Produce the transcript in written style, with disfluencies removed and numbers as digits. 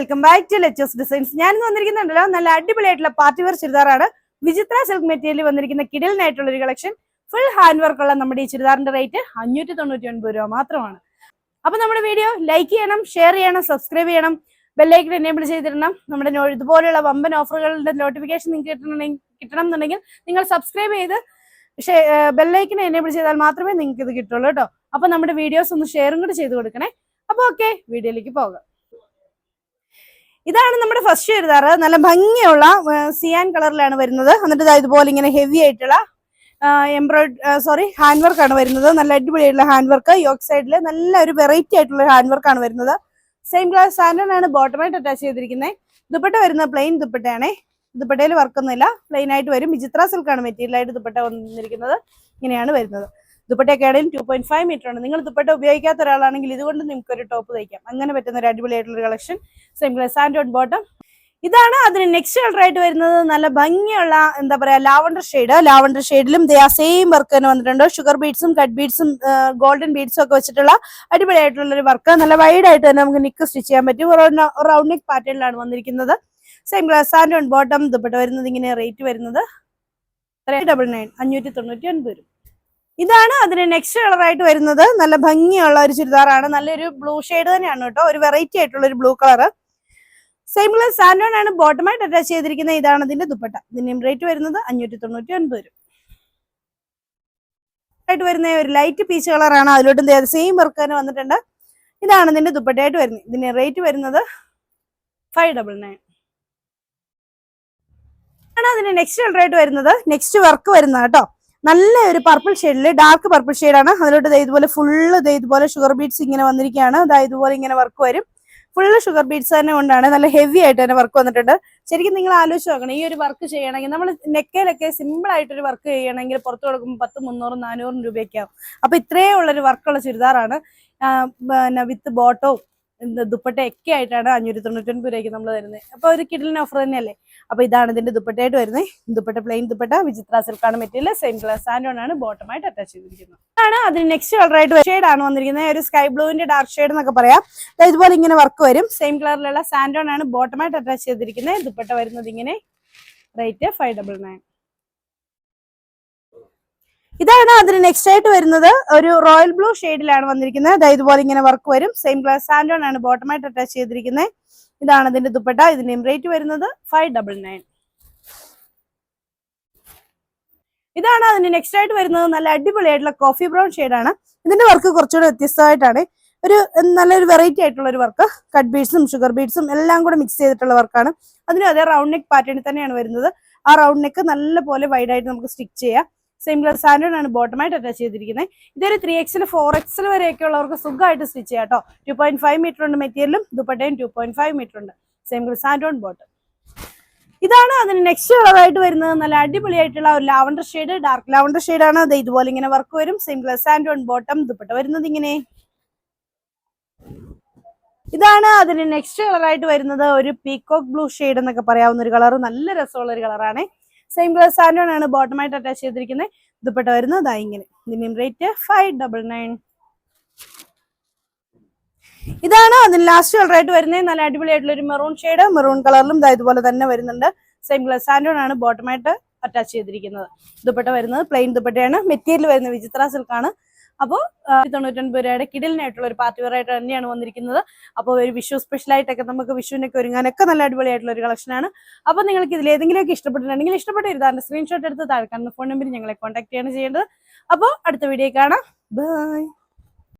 Welcome back to ലെച്ചസ് designs. ഞാൻ വന്നിരിക്കുന്നുണ്ടല്ലോ നല്ല അടിപൊളിയായിട്ടുള്ള പാർട്ടി വെയർ ചുരിദാറാണ്. വിചിത്ര സിൽക്ക് മെറ്റീരിയൽ വന്നിരിക്കുന്ന കിടിലനായിട്ടുള്ള ഒരു കളക്ഷൻ. ഫുൾ ഹാൻഡ് വർക്ക് ഉള്ള നമ്മുടെ ഈ ചുരിദാറിന്റെ റേറ്റ് 599 രൂപ മാത്രമാണ്. അപ്പൊ നമ്മുടെ വീഡിയോ ലൈക്ക് ചെയ്യണം, ഷെയർ ചെയ്യണം, സബ്സ്ക്രൈബ് ചെയ്യണം, ബെല്ലൈക്കൻ എനേബിൾ ചെയ്തിടണം. നമ്മുടെ ഇതുപോലെയുള്ള വമ്പൻ ഓഫറുകളുടെ നോട്ടിഫിക്കേഷൻ നിങ്ങൾക്ക് കിട്ടണം എന്നുണ്ടെങ്കിൽ നിങ്ങൾ സബ്സ്ക്രൈബ് ചെയ്ത് ബെല്ലൈക്കൻ എനേബിൾ ചെയ്താൽ മാത്രമേ നിങ്ങൾക്ക് ഇത് കിട്ടുള്ളൂ കേട്ടോ. അപ്പൊ നമ്മുടെ വീഡിയോസ് ഒന്ന് ഷെയറും കൂടെ ചെയ്ത് കൊടുക്കണേ. അപ്പൊ ഓക്കെ, വീഡിയോയിലേക്ക് പോകാം. ഇതാണ് നമ്മുടെ ഫസ്റ്റ് ചുരിദാറ്. നല്ല ഭംഗിയുള്ള സിയാൻ കളറിലാണ് വരുന്നത്. എന്നിട്ട് ഇതുപോലെ ഇങ്ങനെ ഹെവി ആയിട്ടുള്ള ഹാൻഡ് വർക്ക് ആണ് വരുന്നത്. നല്ല അടിപൊളിയായിട്ടുള്ള ഹാൻഡ് വർക്ക്. യോക്ക് സൈഡിൽ നല്ല ഒരു വെറൈറ്റി ആയിട്ടുള്ള ഹാൻഡ് വർക്ക് ആണ് വരുന്നത്. സെയിം ഗ്ലാസ് സാൻഡൺ ആണ് ബോട്ടമായിട്ട് അറ്റാച്ച് ചെയ്തിരിക്കുന്നത്. ദുപ്പട്ട വരുന്നത് പ്ലെയിൻ ദുപ്പട്ടയാണേ. ദുപ്പട്ടയിൽ വർക്കൊന്നുമില്ല, പ്ലെയിൻ ആയിട്ട് വരും. വിചിത്ര സിൽക്കാണ് മെറ്റീരിയൽ ആയിട്ട് ദുപ്പട്ട വന്നിരിക്കുന്നത്. ഇങ്ങനെയാണ് വരുന്നത്. ദുപ്പട്ടയൊക്കെ ആണെങ്കിലും 2.5 മീറ്റർ ആണ്. നിങ്ങൾ ദുപ്പട്ട ഉപയോഗിക്കാത്ത ഒരാളാണെങ്കിൽ ഇതുകൊണ്ട് നിങ്ങൾക്ക് ഒരു ടോപ്പ് തയ്ക്കാം. അങ്ങനെ പറ്റുന്ന ഒരു അടിപൊളിയായിട്ടുള്ള കളക്ഷൻ. Same glass സാൻഡൺ bottom. ഇതാണ് അതിന് നെക്സ്റ്റ് കളർ ആയിട്ട് വരുന്നത്. നല്ല ഭംഗിയുള്ള എന്താ പറയാ ലാവണ്ടർ ഷെയ്ഡ്. ലാവണ്ടർ ഷെയ്ഡിലും സെയിം വർക്ക് തന്നെ വന്നിട്ടുണ്ട്. ഷുഗർ ബീഡ്സും കട്ട് ബീഡ്സും ഗോൾഡൻ ബീഡ്സും ഒക്കെ വെച്ചിട്ടുള്ള അടിപൊളിയായിട്ടുള്ള ഒരു വർക്ക്. നല്ല വൈഡ് ആയിട്ട് തന്നെ നമുക്ക് നിക്ക് സ്റ്റിച്ച് ചെയ്യാൻ പറ്റും. റൗണ്ട് നെക്ക് പാറ്റേണിലാണ് വന്നിരിക്കുന്നത്. Same glass സാൻഡൺ bottom. ദുപ്പട്ട വരുന്നത് ഇങ്ങനെ. റേറ്റ് വരുന്നത് 399 599 രൂപ. ഇതാണ് അതിന് നെക്സ്റ്റ് കളർ ആയിട്ട് വരുന്നത്. നല്ല ഭംഗിയുള്ള ഒരു ചുരിദാറാണ്. നല്ലൊരു ബ്ലൂ ഷെയ്ഡ് തന്നെയാണ് കേട്ടോ. ഒരു വെറൈറ്റി ആയിട്ടുള്ള ഒരു ബ്ലൂ കളർ. സെയിം ഗ്ലാസ് സാൻഡൺ ആണ് ബോട്ടമായിട്ട് അറ്റാച്ച് ചെയ്തിരിക്കുന്നത്. ഇതാണ് ഇതിന്റെ ദുപ്പട്ട. ഇതിന്റെയും റേറ്റ് വരുന്നത് 599 രൂപ. ആയിട്ട് വരുന്ന ഒരു ലൈറ്റ് പീച്ച് കളറാണ്. അതിലോട്ട് സെയിം വർക്ക് തന്നെ വന്നിട്ടുണ്ട്. ഇതാണ് ഇതിന്റെ ദുപ്പട്ടയായിട്ട് വരുന്നത്. ഇതിന്റെ റേറ്റ് വരുന്നത് 599. ആണ് അതിന്റെ നെക്സ്റ്റ് കളർ ആയിട്ട് വരുന്നത്. നെക്സ്റ്റ് വർക്ക് വരുന്നത് കേട്ടോ. നല്ല ഒരു പർപ്പിൾ ഷെയ്ഡില്, ഡാർക്ക് പർപ്പിൾ ഷെയ്ഡാണ്. അതിലോട്ട് ഇതുപോലെ ഫുള്ള് ഇതുപോലെ ഷുഗർ ബീഡ്സ് ഇങ്ങനെ വന്നിരിക്കുകയാണ്. ഇതുപോലെ ഇങ്ങനെ വർക്ക് വരും. ഫുള്ള് ഷുഗർ ബീഡ്സ് തന്നെ കൊണ്ടാണ് നല്ല ഹെവി ആയിട്ട് തന്നെ വർക്ക് വന്നിട്ടുണ്ട്. ശരിക്കും നിങ്ങൾ ആലോചിച്ച് നോക്കണം, ഈ ഒരു വർക്ക് ചെയ്യണമെങ്കിൽ നമ്മൾ നെക്കയിലൊക്കെ സിമ്പിൾ ആയിട്ടൊരു വർക്ക് ചെയ്യണമെങ്കിൽ പുറത്ത് കൊടുക്കുമ്പോൾ 10, 300, 400 രൂപയൊക്കെ ആവും. അപ്പൊ ഇത്രയേ ഉള്ളൊരു വർക്കുള്ള ചുരിദാറാണ്. വിത്ത് ബോട്ടവും ദുപ്പട്ടയൊക്കെ ആയിട്ടാണ് 599 രൂപയ്ക്ക് നമ്മൾ തരുന്നത്. അപ്പൊ ഒരു കിഡിലിന് ഓഫർ തന്നെയല്ലേ. അപ്പൊ ഇതാണ് ഇതിന്റെ ദുപ്പട്ടയായിട്ട് വരുന്നത്. ദുപ്പട്ട പ്ലെയിൻ ദുപ്പട്ട. വിചിത്ര സിൽക്കാണ് മെറ്റീരിയൽ. സെയിം ഗ്ലാസ് സാൻഡൺ ആണ് ബോട്ടമായിട്ട് അറ്റാച്ച് ചെയ്തിരിക്കുന്നത്. ആണ് അതിന് നെക്സ്റ്റ് കളർ ആയിട്ട് ഷെയ്ഡ് ആണ് വന്നിരിക്കുന്നത്. ഒരു സ്കൈ ബ്ലൂവിന്റെ ഡാർക്ക് ഷെയ്ഡ് എന്നൊക്കെ പറയാം. ഇതുപോലെ ഇങ്ങനെ വർക്ക് വരും. സെയിം കളറിലുള്ള സാൻഡൺ ആണ് ബോട്ടമായിട്ട് അറ്റാച്ച് ചെയ്തിരിക്കുന്നത്. ദുപ്പട്ട വരുന്നത് ഇങ്ങനെ. റേറ്റ് 599. ഇതാണ് അതിന് നെക്സ്റ്റ് ആയിട്ട് വരുന്നത്. ഒരു റോയൽ ബ്ലൂ ഷെയ്ഡിലാണ് വന്നിരിക്കുന്നത്. ഇതുപോലെ ഇങ്ങനെ വർക്ക് വരും. സെയിം ഗ്ലാസ് സാൻഡൺ ആണ് ബോട്ടമായിട്ട് അറ്റാച്ച് ചെയ്തിരിക്കുന്നത്. ഇതാണ് അതിന്റെ ദുപ്പട്ട. ഇതിന്റെയും റേറ്റ് വരുന്നത് 599. ഇതാണ് അതിന് നെക്സ്റ്റ് ആയിട്ട് വരുന്നത്. നല്ല അടിപൊളിയായിട്ടുള്ള കോഫി ബ്രൗൺ ഷെയ്ഡാണ്. ഇതിന്റെ വർക്ക് കുറച്ചുകൂടെ വ്യത്യസ്തമായിട്ടാണ്. നല്ലൊരു വെറൈറ്റി ആയിട്ടുള്ള ഒരു വർക്ക്. കട്ട് ബീഡ്സും ഷുഗർ ബീഡ്സും എല്ലാം കൂടെ മിക്സ് ചെയ്തിട്ടുള്ള വർക്കാണ്. അതിനും അതേ റൗണ്ട് നെക്ക് പാറ്റേണിൽ തന്നെയാണ് വരുന്നത്. ആ റൗണ്ട് നെക്ക് നല്ല പോലെ വൈഡ് ആയിട്ട് നമുക്ക് സ്റ്റിച്ച് ചെയ്യാം. സെയിം ഗ്ലാസ് സാൻഡൺ ആണ് ബോട്ടമായിട്ട് അറ്റാച്ച് ചെയ്തിരിക്കുന്നത്. ഇതൊരു 3XL 4XL വരെയൊക്കെ ഉള്ളവർക്ക് സുഖമായിട്ട് സ്റ്റിച്ച് ചെയ്യാം കേട്ടോ. 2.5 മീറ്റർ ഉണ്ട് മെറ്റീരിയലും. ദുപ്പട്ടയും 2.5 മീറ്റർ ഉണ്ട്. Same glass സാൻഡൺ bottom. ഇതാണ് അതിന് നെക്സ്റ്റ് കളറായിട്ട് വരുന്നത്. നല്ല അടിപൊളിയായിട്ടുള്ള ഒരു ലാവണ്ടർ ഷെയ്ഡ്. ഡാർക്ക് ലാവണ്ടർ ഷെയ്ഡാണ്. അത് ഇതുപോലെ ഇങ്ങനെ വർക്ക് വരും. Same glass സാൻഡൺ bottom. ദുപ്പട്ട വരുന്നത് ഇങ്ങനെ. ഇതാണ് അതിന് നെക്സ്റ്റ് കളറായിട്ട് വരുന്നത്. ഒരു പീകോക്ക് ബ്ലൂ ഷെയ്ഡ് എന്നൊക്കെ പറയാവുന്ന ഒരു കളർ. നല്ല രസമുള്ള ഒരു കളറാണ്. സെയിം ഗ്ലാസ് സാൻഡൺ ആണ് ബോട്ടമായിട്ട് അറ്റാച്ച് ചെയ്തിരിക്കുന്നത്. ദുപ്പട്ട വരുന്നത് ഇങ്ങനെ. ഇതിന്റെയും റേറ്റ് 599. ഇതാണ് അതിന് ലാസ്റ്റ് കളർ ആയിട്ട് വരുന്നത്. നല്ല അടിപൊളിയായിട്ടുള്ള ഒരു മെറൂൺ ഷെയ്ഡ്. മെറൂൺ കളറിലും ഇതുപോലെ തന്നെ വരുന്നുണ്ട്. സെയിം ഗ്ലാസ് സാൻഡൺ ആണ് ബോട്ടമായിട്ട് അറ്റാച്ച് ചെയ്തിരിക്കുന്നത്. ദുപ്പട്ട വരുന്നത് പ്ലെയിൻ ദുപ്പട്ടയാണ്. മെറ്റീരിയൽ വരുന്നത് വിചിത്ര സിൽക്കാണ്. അപ്പോൾ 99 രൂപയുടെ കിടിലിനായിട്ടുള്ള ഒരു പാർട്ടി വെയർ ആയിട്ട് തന്നെയാണ് വന്നിരിക്കുന്നത്. അപ്പോൾ ഒരു വിഷു സ്പെഷ്യൽ ആയിട്ടൊക്കെ നമുക്ക് വിഷുവിനൊക്കെ ഒരുങ്ങാനൊക്കെ നല്ല അടിപൊളിയായിട്ടുള്ള ഒരു കളക്ഷനാണ്. അപ്പോൾ നിങ്ങൾക്ക് ഇതിൽ ഏതെങ്കിലുമൊക്കെ ഇഷ്ടപ്പെട്ടിട്ടുണ്ടെങ്കിൽ ഇഷ്ടപ്പെട്ടിരുന്ന സ്ക്രീൻഷോട്ട് എടുത്ത് താഴെ കാണുന്ന ഫോൺ നമ്പറിൽ ഞങ്ങളെ കോൺടാക്ട് ചെയ്യാണ് ചെയ്യേണ്ടത്. അപ്പോൾ അടുത്ത വീഡിയോ കാണാം. ബൈ.